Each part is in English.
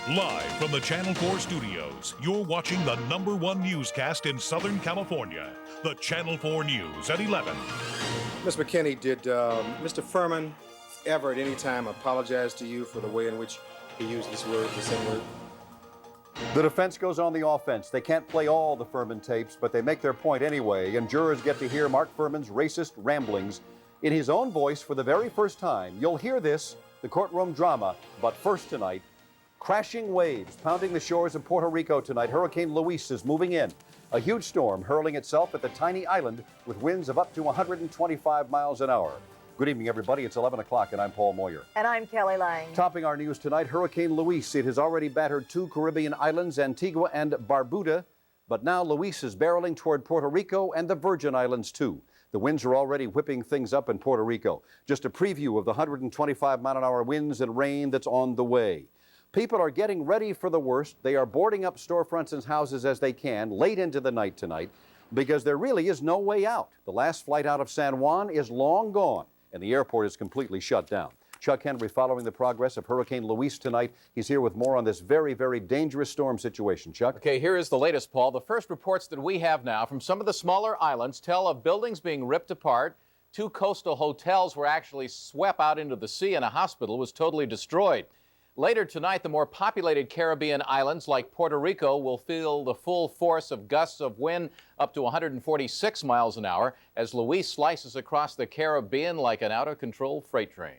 Live from the Channel 4 studios, you're watching the #1 newscast in Southern California, the Channel 4 News at 11. Ms. McKinney, did Mr. Furman ever at any time apologize to you for the way in which he used this word, the same word? The defense goes on the offense. They can't play all the Furman tapes, but they make their point anyway, and jurors get to hear Mark Furman's racist ramblings in his own voice for the very first time. You'll hear this, the courtroom drama, but first tonight, crashing waves pounding the shores of Puerto Rico tonight. Hurricane Luis is moving in. A huge storm hurling itself at the tiny island with winds of up to 125 miles an hour. Good evening, everybody. It's 11 o'clock, and I'm Paul Moyer. And I'm Kelly Lang. Topping our news tonight, Hurricane Luis. It has already battered 2 Caribbean islands, Antigua and Barbuda, but now Luis is barreling toward Puerto Rico and the Virgin Islands, too. The winds are already whipping things up in Puerto Rico. Just a preview of the 125-mile-an-hour winds and rain that's on the way. People are getting ready for the worst. They are boarding up storefronts and houses as they can late into the night tonight because there really is no way out. The last flight out of San Juan is long gone, and the airport is completely shut down. Chuck Henry following the progress of Hurricane Luis tonight. He's here with more on this very, very dangerous storm situation. Chuck? Okay, here is the latest, Paul. The first reports that we have now from some of the smaller islands tell of buildings being ripped apart. 2 coastal hotels were actually swept out into the sea, and a hospital was totally destroyed. Later tonight, the more populated Caribbean islands like Puerto Rico will feel the full force of gusts of wind up to 146 miles an hour as Luis slices across the Caribbean like an out-of-control freight train.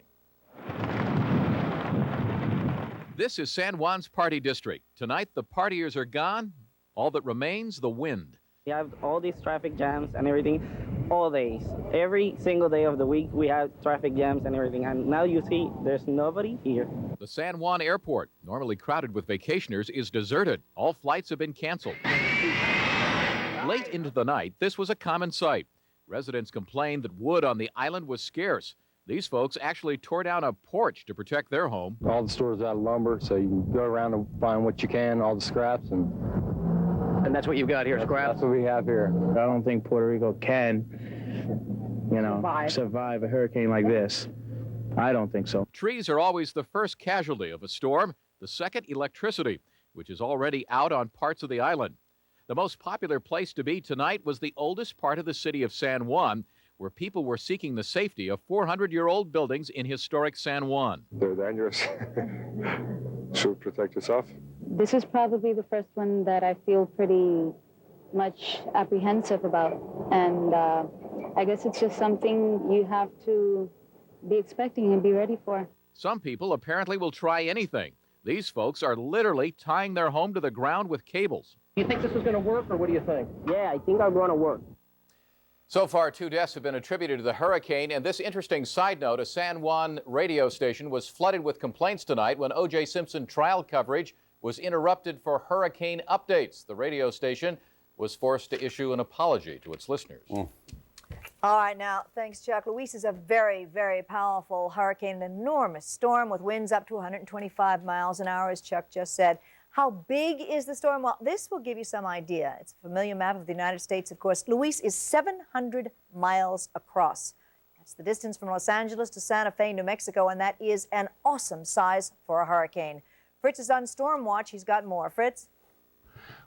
This is San Juan's party district. Tonight, the partiers are gone. All that remains, the wind. We have all these traffic jams and everything all days. Every single day of the week, we have traffic jams and everything. And now you see there's nobody here. The San Juan airport, normally crowded with vacationers, is deserted. All flights have been canceled. Late into the night, this was a common sight. Residents complained that wood on the island was scarce. These folks actually tore down a porch to protect their home. All the stores out of lumber, so you can go around and find what you can, all the scraps. And that's what you've got here, scraps? That's what we have here. I don't think Puerto Rico can, survive a hurricane like this. I don't think so. Trees are always the first casualty of a storm. The second, electricity, which is already out on parts of the island. The most popular place to be tonight was the oldest part of the city of San Juan, where people were seeking the safety of 400-year-old buildings in historic San Juan. They're dangerous. Should protect yourself. This is probably the first one that I feel pretty much apprehensive about. And I guess it's just something you have to be expecting and be ready for. Some people apparently will try anything. These folks are literally tying their home to the ground with cables. Do you think this is going to work, or what do you think? Yeah, I think I'm going to work. So far, 2 deaths have been attributed to the hurricane. And this interesting side note, a San Juan radio station was flooded with complaints tonight when O.J. Simpson trial coverage was interrupted for hurricane updates. The radio station was forced to issue an apology to its listeners. All right, now, thanks, Chuck. Luis is a very, very powerful hurricane, an enormous storm with winds up to 125 miles an hour, as Chuck just said. How big is the storm? Well, this will give you some idea. It's a familiar map of the United States, of course. Luis is 700 miles across. That's the distance from Los Angeles to Santa Fe, New Mexico, and that is an awesome size for a hurricane. Fritz is on Storm Watch. He's got more. Fritz?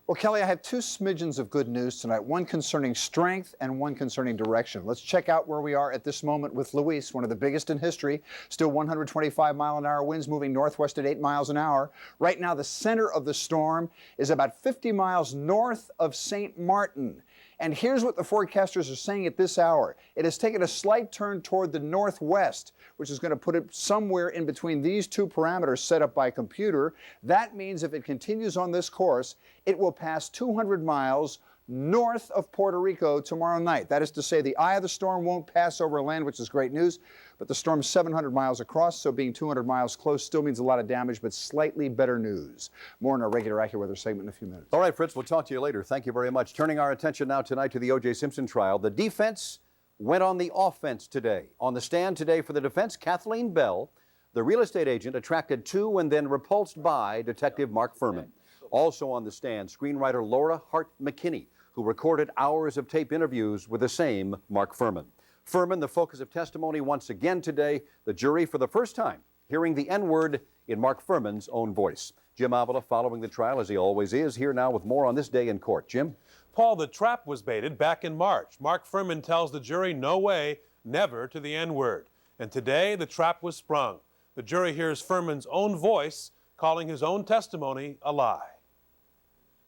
Well, Kelly, I have 2 smidgens of good news tonight, one concerning strength and one concerning direction. Let's check out where we are at this moment with Luis, one of the biggest in history. Still 125-mile-an-hour winds moving northwest at 8 miles an hour. Right now, the center of the storm is about 50 miles north of St. Martin. And here's what the forecasters are saying at this hour. It has taken a slight turn toward the northwest, which is going to put it somewhere in between these 2 parameters set up by computer. That means if it continues on this course, it will pass 200 miles north of Puerto Rico tomorrow night. That is to say, the eye of the storm won't pass over land, which is great news, but the storm's 700 miles across, so being 200 miles close still means a lot of damage, but slightly better news. More in our regular AccuWeather segment in a few minutes. All right, Fritz, we'll talk to you later. Thank you very much. Turning our attention now tonight to the O.J. Simpson trial. The defense went on the offense today. On the stand today for the defense, Kathleen Bell, the real estate agent attracted to and then repulsed by Detective Mark Furman. Also on the stand, screenwriter Laura Hart McKinney, who recorded hours of tape interviews with the same Mark Furman. Furman, the focus of testimony once again today, the jury for the first time hearing the N-word in Mark Furman's own voice. Jim Avila following the trial, as he always is, here now with more on this day in court. Jim? Paul, the trap was baited back in March. Mark Fuhrman tells the jury no way, never to the N-word. And today, the trap was sprung. The jury hears Fuhrman's own voice calling his own testimony a lie.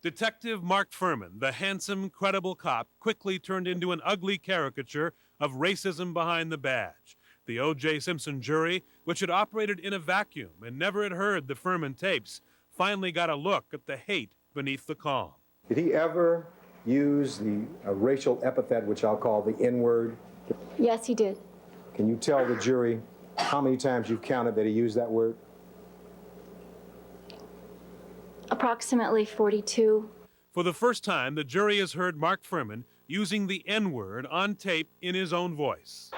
Detective Mark Fuhrman, the handsome, credible cop, quickly turned into an ugly caricature of racism behind the badge. The O.J. Simpson jury, which had operated in a vacuum and never had heard the Fuhrman tapes, finally got a look at the hate beneath the calm. Did he ever use the racial epithet, which I'll call the N-word? Yes, he did. Can you tell the jury how many times you've counted that he used that word? Approximately 42. For the first time, the jury has heard Mark Fuhrman using the N-word on tape in his own voice.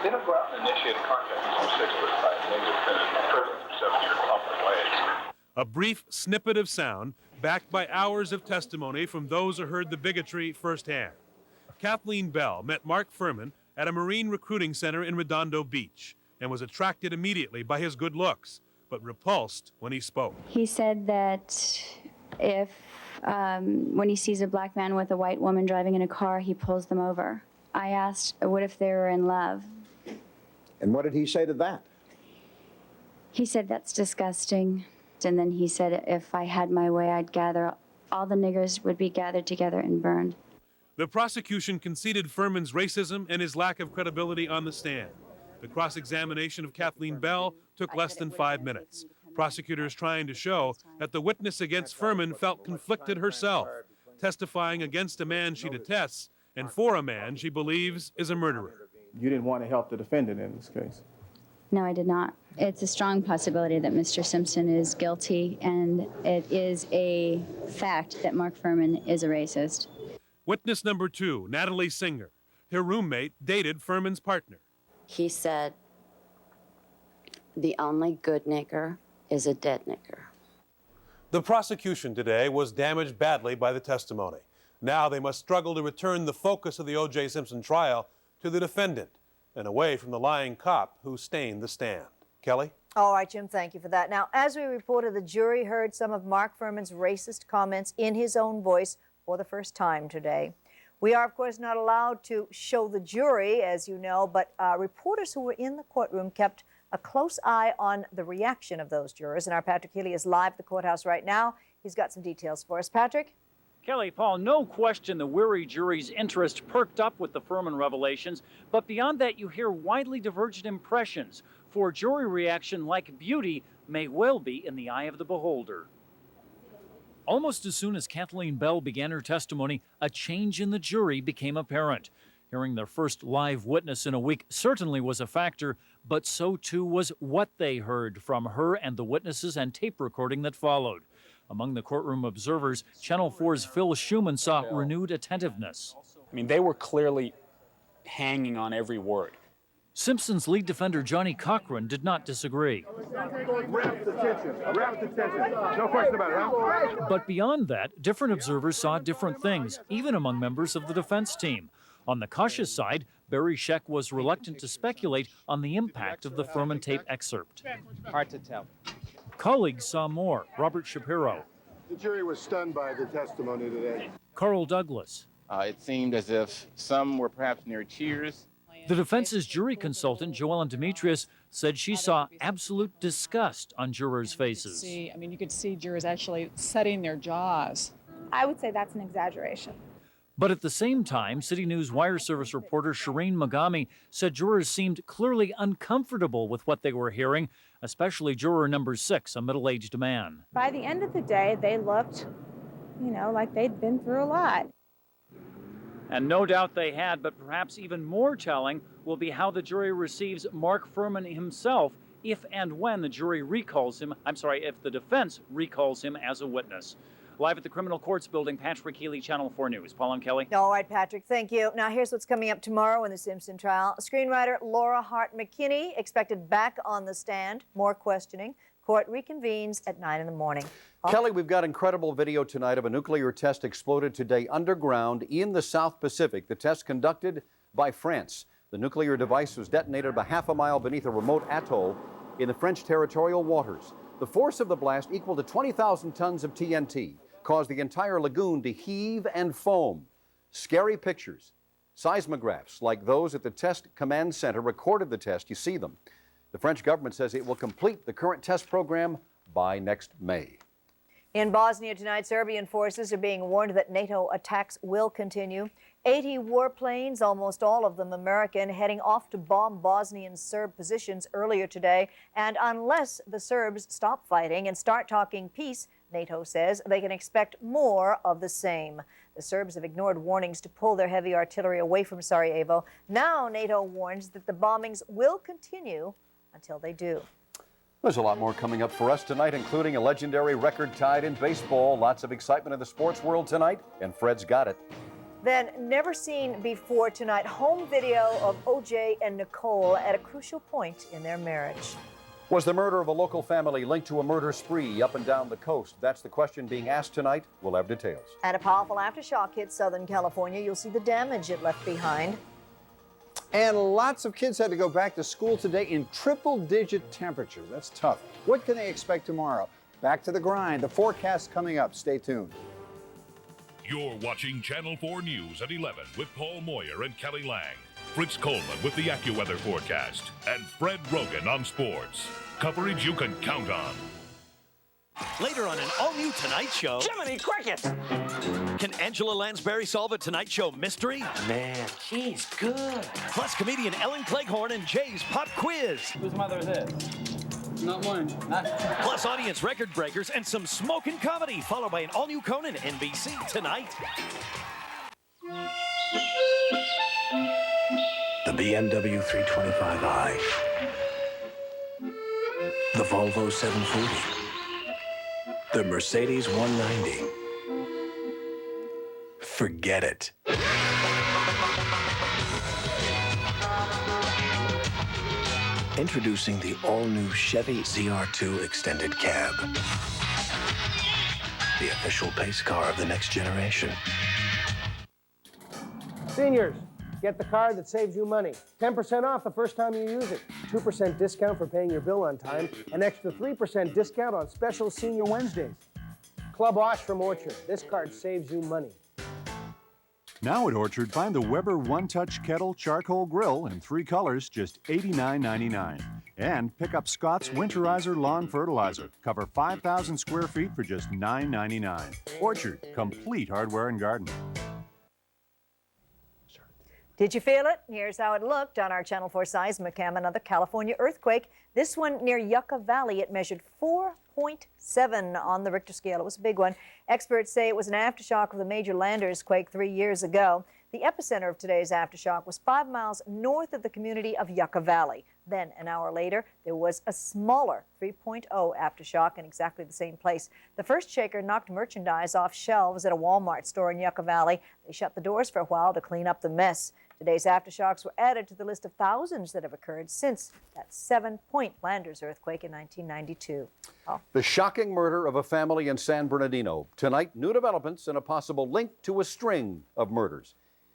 They don't go out and initiate a contact with some 6'5" native in prison for 7 years public ways. A brief snippet of sound backed by hours of testimony from those who heard the bigotry firsthand. Kathleen Bell met Mark Fuhrman at a Marine recruiting center in Redondo Beach and was attracted immediately by his good looks, but repulsed when he spoke. He said that if, when he sees a black man with a white woman driving in a car, he pulls them over. I asked, what if they were in love? And what did he say to that? He said, that's disgusting. And then he said, if I had my way, I'd gather, all the niggers would be gathered together and burned. The prosecution conceded Fuhrman's racism and his lack of credibility on the stand. The cross-examination of Kathleen Bell took less than 5 minutes. Prosecutors trying to show that the witness against Fuhrman felt conflicted herself, testifying against a man she detests and for a man she believes is a murderer. You didn't want to help the defendant in this case. No, I did not. It's a strong possibility that Mr. Simpson is guilty, and it is a fact that Mark Fuhrman is a racist. Witness number 2, Natalie Singer. Her roommate dated Fuhrman's partner. He said, the only good nigger is a dead nigger. The prosecution today was damaged badly by the testimony. Now they must struggle to return the focus of the O.J. Simpson trial to the defendant and away from the lying cop who stained the stand. Kelly? All right, Jim, thank you for that. Now, as we reported, the jury heard some of Mark Fuhrman's racist comments in his own voice for the first time today. We are, of course, not allowed to show the jury, as you know, but reporters who were in the courtroom kept a close eye on the reaction of those jurors. And our Patrick Healy is live at the courthouse right now. He's got some details for us. Patrick? Kelly, Paul, no question the weary jury's interest perked up with the Fuhrman revelations, but beyond that you hear widely divergent impressions. For jury reaction, like beauty, may well be in the eye of the beholder. Almost as soon as Kathleen Bell began her testimony, a change in the jury became apparent. Hearing their first live witness in a week certainly was a factor, but so too was what they heard from her and the witnesses and tape recording that followed. Among the courtroom observers, Channel 4's Phil Schuman saw renewed attentiveness. I mean, they were clearly hanging on every word. Simpson's lead defender Johnny Cochran did not disagree. Rapt attention. No question about it, huh? But beyond that, different observers saw different things, even among members of the defense team. On the cautious side, Barry Scheck was reluctant to speculate on the impact of the Fuhrman tape excerpt. Hard to tell. Colleagues saw more. Robert Shapiro. The jury was stunned by the testimony today. Carl Douglas. It seemed as if some were perhaps near tears. The defense's jury consultant, Joellen Demetrius, said she saw absolute disgust on jurors' faces. You could see jurors actually setting their jaws. I would say that's an exaggeration. But at the same time, City News Wire Service reporter Shireen Magami said jurors seemed clearly uncomfortable with what they were hearing, especially juror number 6, a middle-aged man. By the end of the day, they looked, like they'd been through a lot. And no doubt they had, but perhaps even more telling will be how the jury receives Mark Fuhrman himself if and when the jury recalls him, if the defense recalls him as a witness. Live at the Criminal Courts Building, Patrick Healy, Channel 4 News. Paul and Kelly. All right, Patrick, thank you. Now, here's what's coming up tomorrow in the Simpson trial. Screenwriter Laura Hart McKinney expected back on the stand. More questioning. Court reconvenes at 9 in the morning. Kelly, we've got incredible video tonight of a nuclear test exploded today underground in the South Pacific. The test conducted by France. The nuclear device was detonated about half a mile beneath a remote atoll in the French territorial waters. The force of the blast, equal to 20,000 tons of TNT, caused the entire lagoon to heave and foam. Scary pictures. Seismographs like those at the Test Command Center recorded the test. You see them. The French government says it will complete the current test program by next May. In Bosnia tonight, Serbian forces are being warned that NATO attacks will continue. 80 warplanes, almost all of them American, heading off to bomb Bosnian Serb positions earlier today. And unless the Serbs stop fighting and start talking peace, NATO says they can expect more of the same. The Serbs have ignored warnings to pull their heavy artillery away from Sarajevo. Now NATO warns that the bombings will continue until they do. There's a lot more coming up for us tonight, including a legendary record tied in baseball. Lots of excitement in the sports world tonight, and Fred's got it. Then, never seen before tonight, home video of O.J. and Nicole at a crucial point in their marriage. Was the murder of a local family linked to a murder spree up and down the coast? That's the question being asked tonight. We'll have details. And a powerful aftershock hit Southern California. You'll see the damage it left behind. And lots of kids had to go back to school today in triple-digit temperatures. That's tough. What can they expect tomorrow? Back to the grind. The forecast coming up. Stay tuned. You're watching Channel 4 News at 11 with Paul Moyer and Kelly Lang. Fritz Coleman with the AccuWeather forecast. And Fred Rogan on sports. Coverage you can count on. Later on an all-new Tonight Show. Jiminy Cricket! Can Angela Lansbury solve a Tonight Show mystery? Man, she's good. Plus comedian Ellen Cleghorn and Jay's Pop Quiz. Whose mother is this? Not mine. Plus audience record breakers and some smoking comedy, followed by an all-new Conan NBC tonight. The BMW 325i. The Volvo 740. The Mercedes 190. Forget it. Introducing the all-new Chevy ZR2 Extended Cab. The official pace car of the next generation. Seniors, get the car that saves you money. 10% off the first time you use it. 2% discount for paying your bill on time. An extra 3% discount on special Senior Wednesdays. Club Wash from Orchard. This card saves you money. Now at Orchard, find the Weber One Touch Kettle Charcoal Grill in 3 colors, just $89.99. And pick up Scott's Winterizer Lawn Fertilizer. Cover 5,000 square feet for just $9.99. Orchard, complete hardware and garden. Did you feel it? Here's how it looked on our Channel 4 Seismicam. Another California earthquake. This one near Yucca Valley. It measured 4.7 on the Richter scale. It was a big one. Experts say it was an aftershock of the major Landers quake 3 years ago. The epicenter of today's aftershock was 5 miles north of the community of Yucca Valley. Then, an hour later, there was a smaller 3.0 aftershock in exactly the same place. The first shaker knocked merchandise off shelves at a Walmart store in Yucca Valley. They shut the doors for a while to clean up the mess. Today's aftershocks were added to the list of thousands that have occurred since that 7-point Landers earthquake in 1992. Oh. The shocking murder of a family in San Bernardino. Tonight, new developments and a possible link to a string of murders.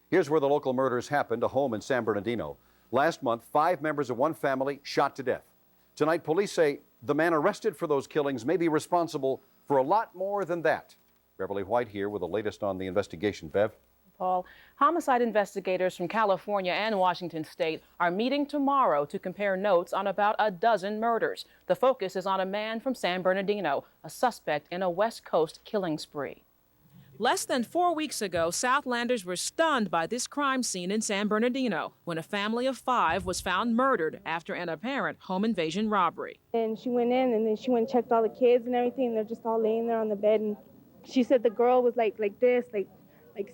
Here's where the local murders happened, a home in San Bernardino. Last month, 5 members of one family shot to death. Tonight, police say the man arrested for those killings may be responsible for a lot more than that. Beverly White here with the latest on the investigation. Bev? Paul, homicide investigators from California and Washington State are meeting tomorrow to compare notes on about a dozen murders. The focus is on a man from San Bernardino, a suspect in a West Coast killing spree. Less than 4 weeks ago, Southlanders were stunned by this crime scene in San Bernardino when a family of 5 was found murdered after an apparent home invasion robbery. And she went in and then she went and checked all the kids and everything. They're just all laying there on the bed. And she said the girl was like this, like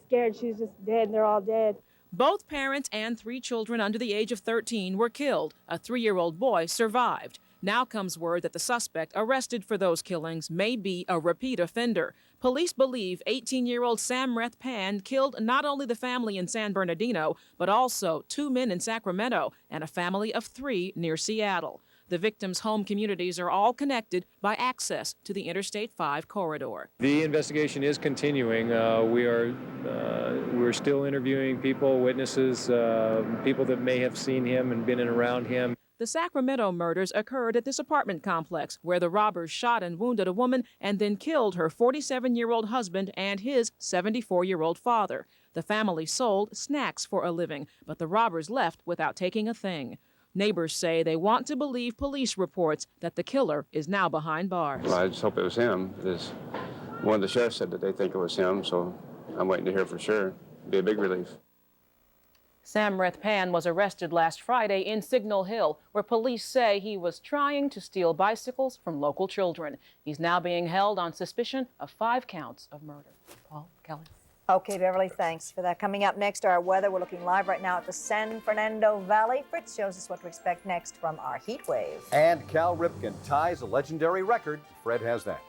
scared. She was just dead. They're all dead. Both parents and 3 children under the age of 13 were killed. A 3-year-old boy survived. Now comes word that the suspect arrested for those killings may be a repeat offender. Police believe 18-year-old Samreth Pan killed not only the family in San Bernardino, but also 2 men in Sacramento and a family of 3 near Seattle. The victims' home communities are all connected by access to the Interstate 5 corridor. The investigation is continuing. We're still interviewing people, witnesses, people that may have seen him and been in around him. The Sacramento murders occurred at this apartment complex where the robbers shot and wounded a woman and then killed her 47-year-old husband and his 74-year-old father. The family sold snacks for a living, but the robbers left without taking a thing. Neighbors say they want to believe police reports that the killer is now behind bars. Well, I just hope it was him. One of the sheriffs said that they think it was him, so I'm waiting to hear for sure. It'd be a big relief. Samreth Pan was arrested last Friday in Signal Hill, where police say he was trying to steal bicycles from local children. He's now being held on suspicion of 5 counts of murder. Paul, Kelly. Okay, Beverly, thanks for that. Coming up next, our weather. We're looking live right now at the San Fernando Valley. Fritz shows us what to expect next from our heat wave. And Cal Ripken ties a legendary record. Fred has that.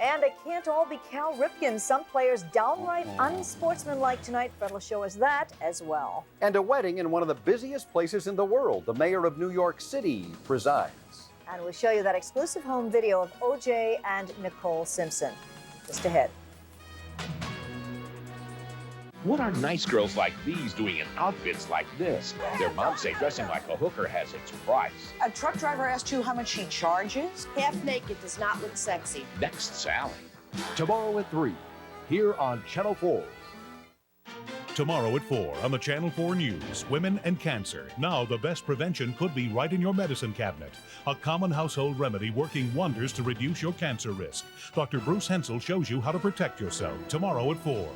And it can't all be Cal Ripken. Some players downright unsportsmanlike tonight. Fred will show us that as well. And a wedding in one of the busiest places in the world. The mayor of New York City presides. And we'll show you that exclusive home video of OJ and Nicole Simpson. Just ahead. What are nice girls like these doing in outfits like this? Their moms say dressing like a hooker has its price. A truck driver asked you how much he charges? Half naked does not look sexy. Next, Sally. Tomorrow at 3, here on Channel 4. Tomorrow at 4 on the Channel 4 News, Women and Cancer. Now the best prevention could be right in your medicine cabinet. A common household remedy working wonders to reduce your cancer risk. Dr. Bruce Hensel shows you how to protect yourself. Tomorrow at 4.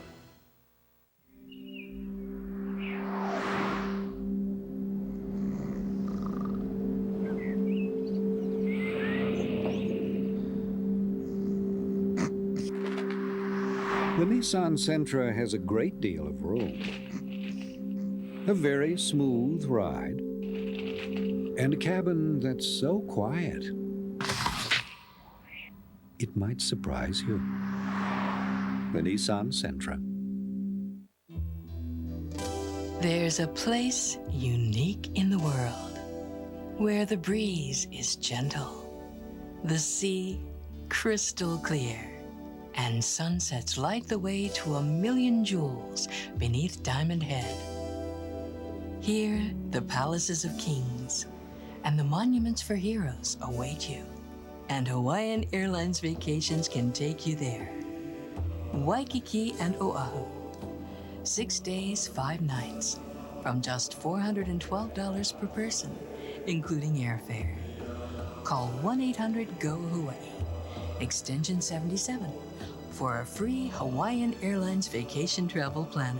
The Nissan Sentra has a great deal of room, a very smooth ride, and a cabin that's so quiet it might surprise you. The Nissan Sentra. There's a place unique in the world where the breeze is gentle, the sea crystal clear, and sunsets light the way to a million jewels beneath Diamond Head. Here, the palaces of kings and the monuments for heroes await you, and Hawaiian Airlines Vacations can take you there. Waikiki and Oahu. 6 days, 5 nights, from just $412 per person, including airfare. Call 1-800-GO-HAWAII, extension 77, for a free Hawaiian Airlines vacation travel planner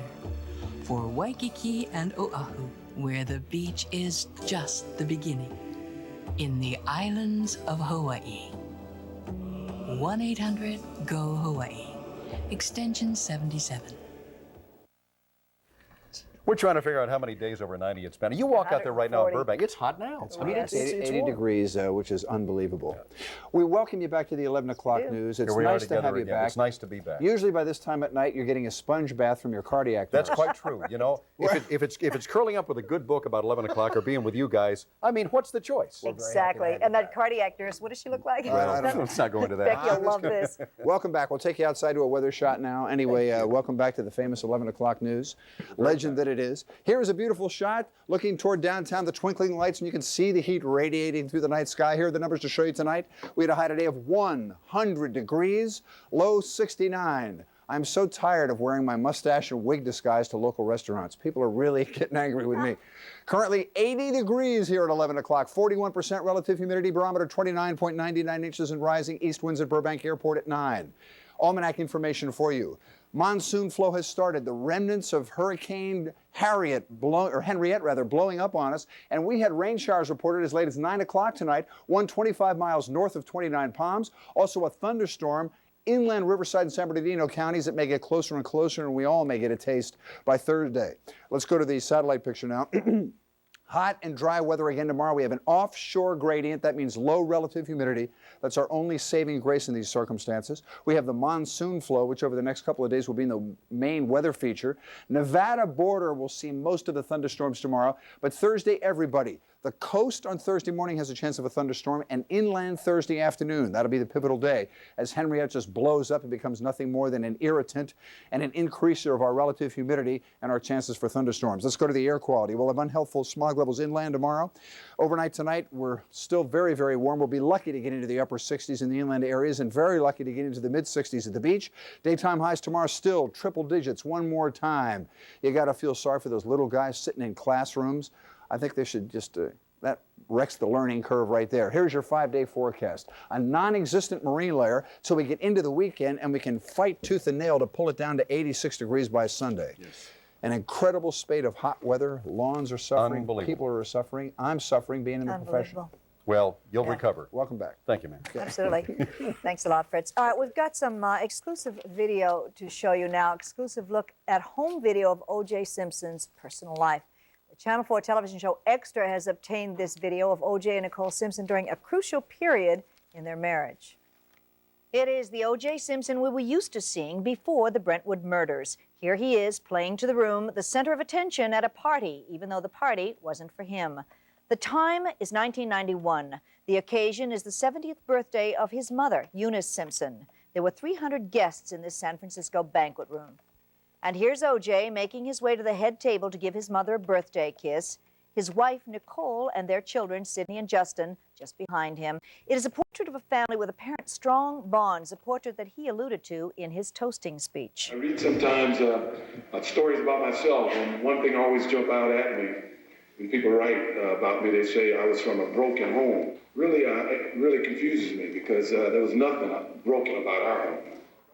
for Waikiki and Oahu, where the beach is just the beginning, in the islands of Hawaii. 1-800-GO-HAWAII, extension 77. We're trying to figure out how many days over 90 it's been. You walk out there right now in Burbank. It's hot now. I mean, it's 80 degrees, which is unbelievable. Yeah. We welcome you back to the 11 o'clock news. It's nice to have you back. It's nice to be back. Usually by this time at night, you're getting a sponge bath from your cardiac nurse. That's quite true. You know, if it's curling up with a good book about 11 o'clock or being with you guys, I mean, what's the choice? Exactly. And that cardiac nurse, what does she look like? Well, let's not go into that. Becky, you'll love this. Welcome back. We'll take you outside to a weather shot now. Anyway, welcome back to the famous 11 o'clock news. Legend that it is. Here is a beautiful shot looking toward downtown, the twinkling lights, and you can see the heat radiating through the night sky. Here are the numbers to show you tonight. We had a high today of 100 degrees, low 69. I'm so tired of wearing my mustache and wig disguise to local restaurants. People are really getting angry with me. Currently 80 degrees here at 11 o'clock, 41% relative humidity, barometer 29.99 inches and rising, east winds at Burbank Airport at 9. Almanac information for you. Monsoon flow has started. The remnants of Hurricane Henriette blowing up on us, and we had rain showers reported as late as 9 o'clock tonight, 125 miles north of 29 Palms. Also a thunderstorm inland Riverside and San Bernardino counties that may get closer and closer, and we all may get a taste by Thursday. Let's go to the satellite picture now. Hot and dry weather again tomorrow. We have an offshore gradient. That means low relative humidity. That's our only saving grace in these circumstances. We have the monsoon flow, which over the next couple of days will be in the main weather feature. Nevada border will see most of the thunderstorms tomorrow, but Thursday, everybody. The coast on Thursday morning has a chance of a thunderstorm, and inland Thursday afternoon. That'll be the pivotal day as Henriette just blows up and becomes nothing more than an irritant and an increaser of our relative humidity and our chances for thunderstorms. Let's go to the air quality. We'll have unhealthful smog levels inland tomorrow. Overnight tonight, we're still very, very warm. We'll be lucky to get into the upper 60s in the inland areas and very lucky to get into the mid-60s at the beach. Daytime highs tomorrow still triple digits one more time. You got to feel sorry for those little guys sitting in classrooms. I think they should just, that wrecks the learning curve right there. Here's your 5-day forecast. A non-existent marine layer so we get into the weekend and we can fight tooth and nail to pull it down to 86 degrees by Sunday. Yes. An incredible spate of hot weather. Lawns are suffering. People are suffering. I'm suffering being in the profession. Well, you'll recover. Welcome back. Thank you, man. Absolutely. Thanks a lot, Fritz. All right, we've got some exclusive video to show you now. Exclusive look at home video of O.J. Simpson's personal life. The Channel 4 television show Extra has obtained this video of O.J. and Nicole Simpson during a crucial period in their marriage. It is the O.J. Simpson we were used to seeing before the Brentwood murders. Here he is, playing to the room, the center of attention at a party, even though the party wasn't for him. The time is 1991. The occasion is the 70th birthday of his mother, Eunice Simpson. There were 300 guests in this San Francisco banquet room. And here's O.J. making his way to the head table to give his mother a birthday kiss. His wife, Nicole, and their children, Sydney and Justin, just behind him. It is a portrait of a family with apparent strong bonds, a portrait that he alluded to in his toasting speech. I read sometimes stories about myself, and one thing always jump out at me. When people write about me, they say I was from a broken home. Really, it really confuses me because there was nothing broken about our home.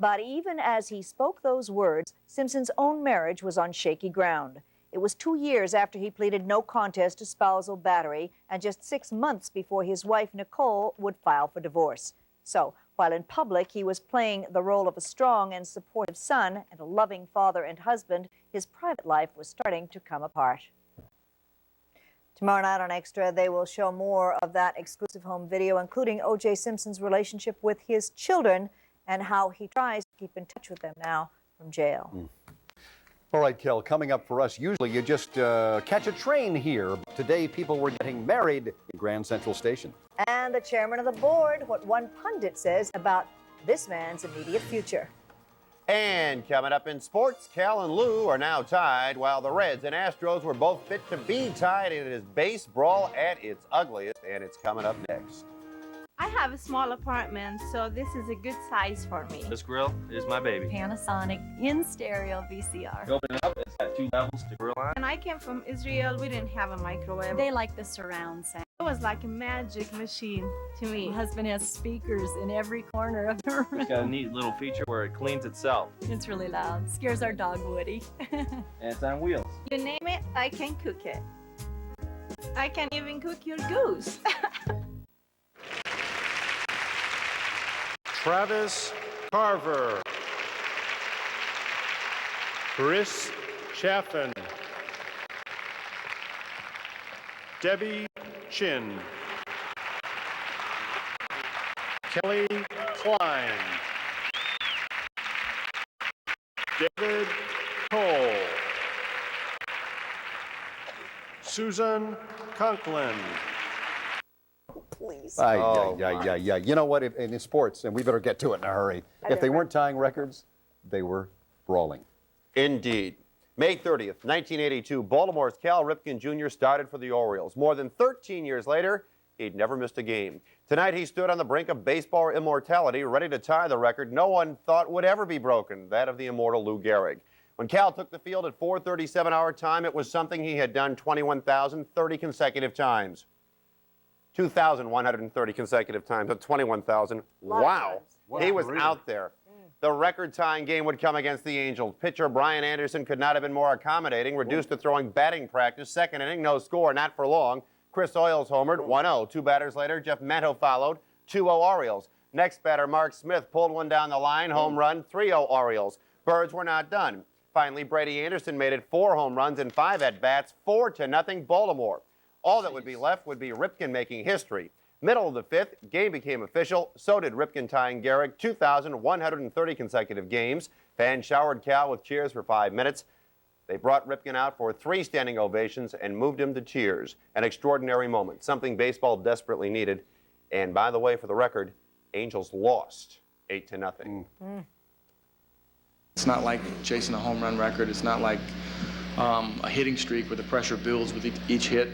But even as he spoke those words, Simpson's own marriage was on shaky ground. It was 2 years after he pleaded no contest to spousal battery and just 6 months before his wife, Nicole, would file for divorce. So, while in public he was playing the role of a strong and supportive son and a loving father and husband, his private life was starting to come apart. Tomorrow night on Extra, they will show more of that exclusive home video, including O.J. Simpson's relationship with his children and how he tries to keep in touch with them now from jail. All right, Kel, coming up for us, usually you just catch a train here. Today, people were getting married in Grand Central Station. And the chairman of the board, what one pundit says about this man's immediate future. And coming up in sports, Cal and Lou are now tied, while the Reds and Astros were both fit to be tied. It is base brawl at its ugliest, and it's coming up next. I have a small apartment, so this is a good size for me. This grill is my baby. Panasonic in stereo VCR. You open it up, it's got 2 levels to grill on. When I came from Israel, we didn't have a microwave. They like the surround sound. It was like a magic machine to me. My husband has speakers in every corner of the room. It's got a neat little feature where it cleans itself. It's really loud. Scares our dog Woody. And it's on wheels. You name it, I can cook it. I can even cook your goose. Travis Carver, Chris Chaffin, Debbie Chin, Kelly Klein, David Cole, Susan Conklin. Please. Yeah. You know what? In sports, and we better get to it in a hurry. If they weren't tying records, they were brawling. Indeed. May 30th, 1982, Baltimore's Cal Ripken Jr. started for the Orioles. More than 13 years later, he'd never missed a game. Tonight, he stood on the brink of baseball immortality, ready to tie the record no one thought would ever be broken, that of the immortal Lou Gehrig. When Cal took the field at 4:37 our time, it was something he had done 21,030 consecutive times. 2,130 consecutive times at 21,000. Wow. He was out there. The record-tying game would come against the Angels. Pitcher Brian Anderson could not have been more accommodating, reduced to throwing batting practice. Second inning, no score, not for long. Chris Oyles homered, 1-0. 2 batters later, Jeff Manto followed, 2-0 Orioles. Next batter, Mark Smith, pulled one down the line, home run, 3-0 Orioles. Birds were not done. Finally, Brady Anderson made it 4 home runs and 5 at-bats, 4-0 Baltimore. All that would be left would be Ripken making history. Middle of the 5th, game became official. So did Ripken tying Gehrig, 2,130 consecutive games. Fans showered Cal with cheers for 5 minutes. They brought Ripken out for 3 standing ovations and moved him to tears. An extraordinary moment, something baseball desperately needed. And by the way, for the record, Angels lost 8-0. It's not like chasing a home run record. It's not like a hitting streak where the pressure builds with each hit.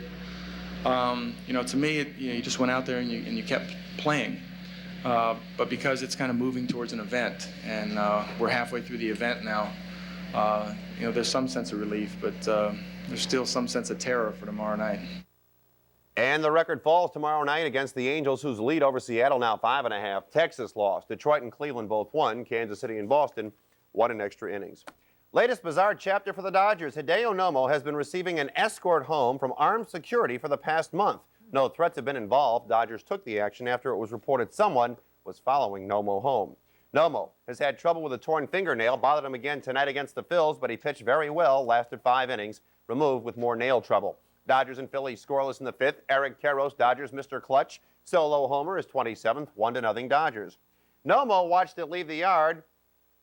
To me, you just went out there and you kept playing. But because it's kind of moving towards an event, and we're halfway through the event now, there's some sense of relief, but there's still some sense of terror for tomorrow night. And the record falls tomorrow night against the Angels, whose lead over Seattle now 5.5. Texas lost. Detroit and Cleveland both won. Kansas City and Boston won in extra innings. Latest bizarre chapter for the Dodgers. Hideo Nomo has been receiving an escort home from armed security for the past month. No threats have been involved. Dodgers took the action after it was reported someone was following Nomo home. Nomo has had trouble with a torn fingernail, bothered him again tonight against the Phils, but he pitched very well, lasted 5 innings, removed with more nail trouble. Dodgers and Phillies scoreless in the 5th. Eric Karros, Dodgers Mr. Clutch, solo homer, is 27th, 1-0 Dodgers. Nomo watched it leave the yard,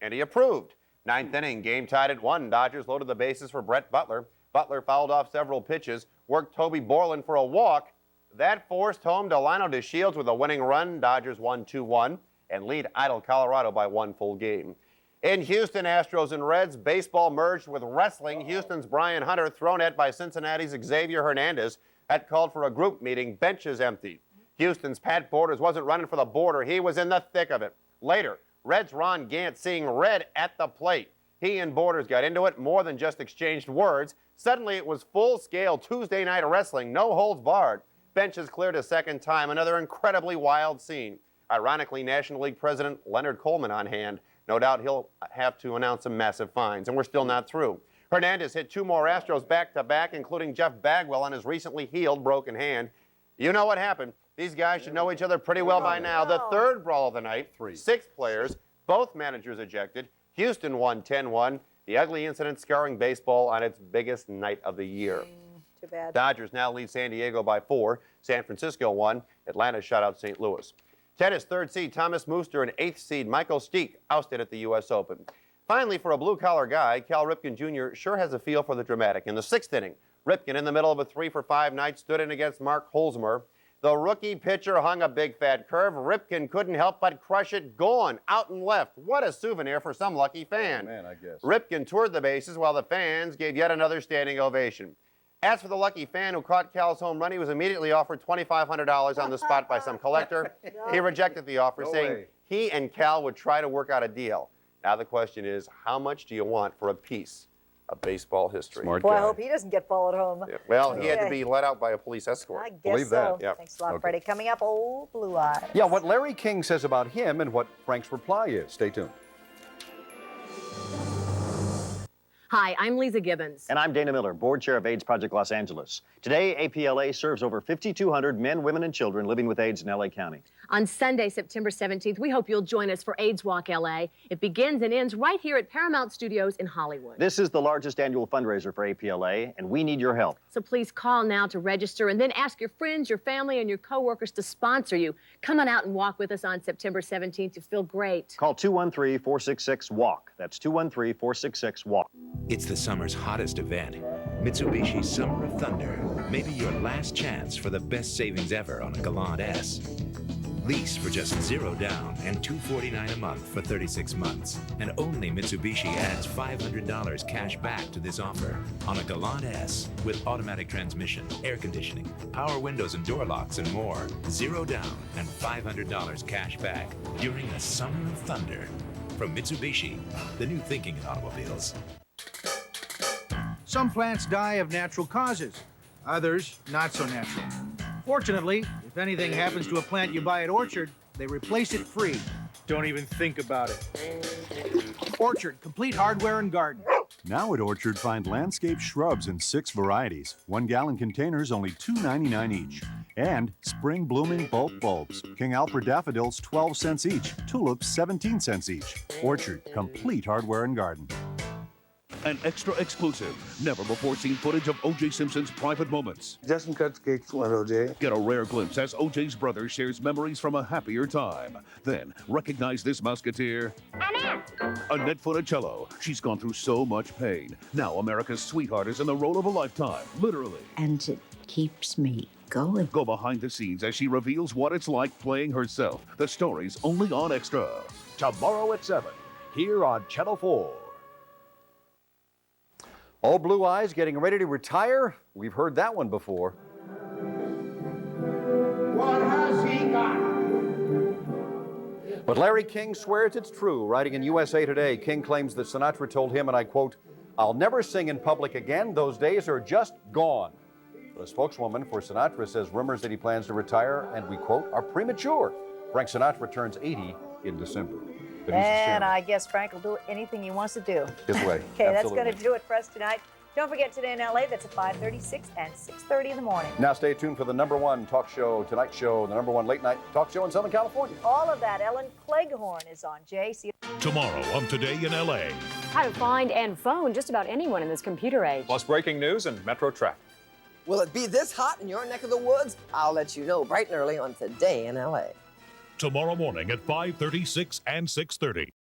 and he approved. 9th inning, game tied at 1. Dodgers loaded the bases for Brett Butler. Butler fouled off several pitches, worked Toby Borland for a walk. That forced home Delino DeShields with a winning run. Dodgers won 2-1 and lead idle Colorado by 1 full game. In Houston, Astros and Reds, baseball merged with wrestling. Houston's Brian Hunter thrown at by Cincinnati's Xavier Hernandez. That called for a group meeting. Benches empty. Houston's Pat Borders wasn't running for the border. He was in the thick of it. Later, Reds' Ron Gant seeing red at the plate. He and Borders got into it, more than just exchanged words. Suddenly, it was full-scale Tuesday night wrestling, no holds barred. Benches cleared a second time, another incredibly wild scene. Ironically, National League President Leonard Coleman on hand. No doubt he'll have to announce some massive fines, and we're still not through. Hernandez hit 2 more Astros back-to-back, including Jeff Bagwell on his recently healed broken hand. You know what happened. These guys should know each other pretty well by now. The third brawl of the night, 6 players, both managers ejected. Houston won 10-1. The ugly incident scarring baseball on its biggest night of the year. Too bad. Dodgers now lead San Diego by 4. San Francisco won. Atlanta shut out St. Louis. Tennis, 3rd seed Thomas Muster and 8th seed Michael Stich ousted at the U.S. Open. Finally, for a blue-collar guy, Cal Ripken Jr. sure has a feel for the dramatic. In the 6th inning, Ripken, in the middle of a 3-for-5 night, stood in against Mark Holzmer. The rookie pitcher hung a big fat curve. Ripken couldn't help but crush it. Gone, out and left. What a souvenir for some lucky fan. Man, I guess. Ripken toured the bases while the fans gave yet another standing ovation. As for the lucky fan who caught Cal's home run, he was immediately offered $2,500 on the spot by some collector. He rejected the offer, saying he and Cal would try to work out a deal. Now the question is, how much do you want for a piece of baseball history? Smart Boy, guy. I hope he doesn't get followed home. Yeah. Well, he had to be let out by a police escort. I guess Believe so. that. Yep. Thanks a lot, Okay. Freddie. Coming up, old Blue Eyes. Yeah, what Larry King says about him and what Frank's reply is. Stay tuned. Hi, I'm Lisa Gibbons. And I'm Dana Miller, board chair of AIDS Project Los Angeles. Today, APLA serves over 5,200 men, women, and children living with AIDS in LA County. On Sunday, September 17th, we hope you'll join us for AIDS Walk LA. It begins and ends right here at Paramount Studios in Hollywood. This is the largest annual fundraiser for APLA, and we need your help. So please call now to register and then ask your friends, your family, and your coworkers to sponsor you. Come on out and walk with us on September 17th. You feel great. Call 213-466-WALK. That's 213-466-WALK. It's the summer's hottest event, Mitsubishi Summer of Thunder. Maybe your last chance for the best savings ever on a Galant S. Lease for just $0 down and $249 a month for 36 months. And only Mitsubishi adds $500 cash back to this offer on a Galant S with automatic transmission, air conditioning, power windows and door locks, and more. $0 down and $500 cash back during the Summer of Thunder. From Mitsubishi, the new thinking in automobiles. Some plants die of natural causes, others not so natural. Fortunately, if anything happens to a plant you buy at Orchard, they replace it free. Don't even think about it. Orchard, complete hardware and garden. Now at Orchard, find landscape shrubs in 6 varieties. 1-gallon containers only $2.99 each. And spring blooming bulk bulbs. King Alfred daffodils 12 cents each. Tulips 17 cents each. Orchard, complete hardware and garden. An extra exclusive, never-before-seen footage of O.J. Simpson's private moments. Justin cut the cake for O.J. Get a rare glimpse as O.J.'s brother shares memories from a happier time. Then, recognize this musketeer? Annette Funicello. She's gone through so much pain. Now America's sweetheart is in the role of a lifetime, literally. And it keeps me going. Go behind the scenes as she reveals what it's like playing herself. The story's only on Extra. Tomorrow at 7, here on Channel 4. All Blue Eyes getting ready to retire? We've heard that one before. What has he got? But Larry King swears it's true. Writing in USA Today, King claims that Sinatra told him, and I quote, "I'll never sing in public again. Those days are just gone." But a spokeswoman for Sinatra says rumors that he plans to retire, and we quote, are premature. Frank Sinatra turns 80 in December. But he's And I guess Frank will do anything he wants to do. his way. Okay, that's Absolutely. going to do it for us tonight. Don't forget, Today in LA, that's at 5:36 and 6:30 in the morning. Now stay tuned for the #1 talk show, Tonight Show, the #1 late night talk show in Southern California. All of that, Ellen Cleghorn is on. Jay, see you Tomorrow on Today in LA. How to find and phone just about anyone in this computer age. Plus breaking news and metro traffic. Will it be this hot in your neck of the woods? I'll let you know bright and early on Today in LA. Tomorrow morning at 5:36 and 6:30.